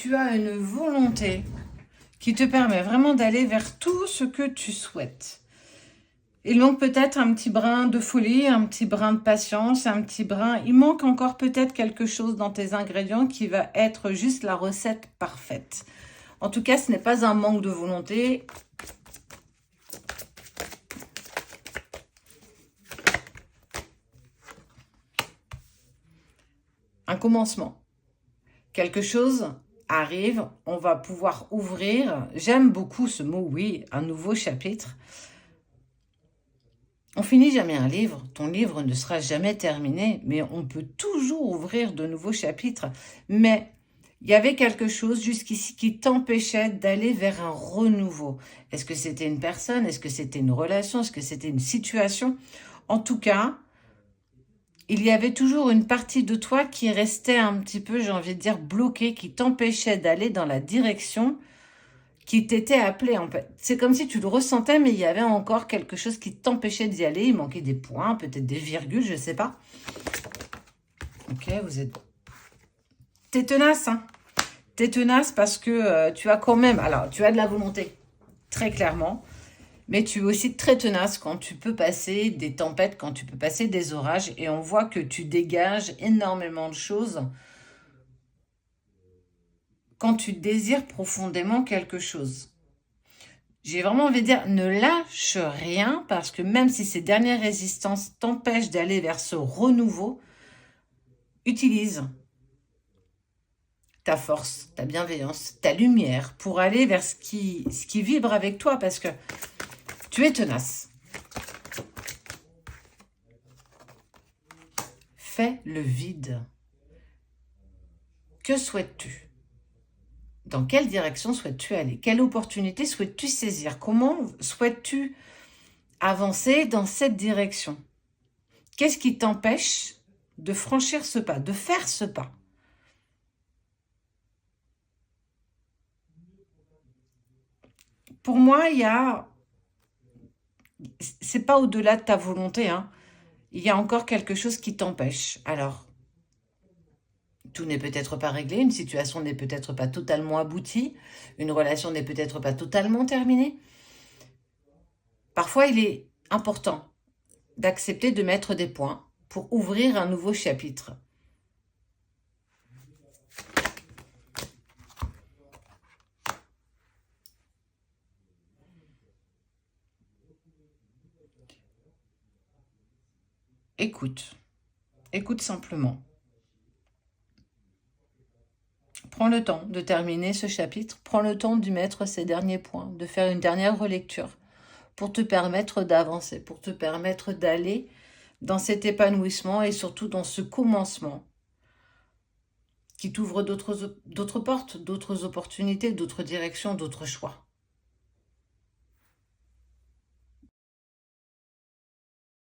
tu as une volonté qui te permet vraiment d'aller vers tout ce que tu souhaites. Il manque peut-être un petit brin de folie, un petit brin de patience, un petit brin... Il manque encore peut-être quelque chose dans tes ingrédients qui va être juste la recette parfaite. En tout cas, ce n'est pas un manque de volonté. Un commencement. Quelque chose arrive, on va pouvoir ouvrir. J'aime beaucoup ce mot, oui, un nouveau chapitre. On finit jamais un livre, ton livre ne sera jamais terminé, mais on peut toujours ouvrir de nouveaux chapitres. Mais il y avait quelque chose jusqu'ici qui t'empêchait d'aller vers un renouveau. Est-ce que c'était une personne? Est-ce que c'était une relation? Est-ce que c'était une situation? En tout cas, il y avait toujours une partie de toi qui restait un petit peu, j'ai envie de dire, bloquée, qui t'empêchait d'aller dans la direction qui t'était appelée, en fait. C'est comme si tu le ressentais, mais il y avait encore quelque chose qui t'empêchait d'y aller. Il manquait des points, peut-être des virgules, je ne sais pas. Ok, vous êtes... T'es tenace, hein. T'es tenace parce que tu as quand même... Alors, tu as de la volonté, très clairement. Mais tu es aussi très tenace quand tu peux passer des tempêtes, quand tu peux passer des orages. Et on voit que tu dégages énormément de choses quand tu désires profondément quelque chose. J'ai vraiment envie de dire, ne lâche rien parce que même si ces dernières résistances t'empêchent d'aller vers ce renouveau, utilise ta force, ta bienveillance, ta lumière pour aller vers ce qui vibre avec toi parce que tu es tenace. Fais le vide. Que souhaites-tu? Dans quelle direction souhaites-tu aller? Quelle opportunité souhaites-tu saisir? Comment souhaites-tu avancer dans cette direction? Qu'est-ce qui t'empêche de franchir ce pas, de faire ce pas? Pour moi, c'est pas au-delà de ta volonté, hein. Il y a encore quelque chose qui t'empêche. Alors, tout n'est peut-être pas réglé, une situation n'est peut-être pas totalement aboutie, une relation n'est peut-être pas totalement terminée. Parfois, il est important d'accepter de mettre des points pour ouvrir un nouveau chapitre. Écoute. Écoute simplement. Prends le temps de terminer ce chapitre, prends le temps d'y mettre ces derniers points, de faire une dernière relecture pour te permettre d'avancer, pour te permettre d'aller dans cet épanouissement et surtout dans ce commencement qui t'ouvre d'autres portes, d'autres opportunités, d'autres directions, d'autres choix.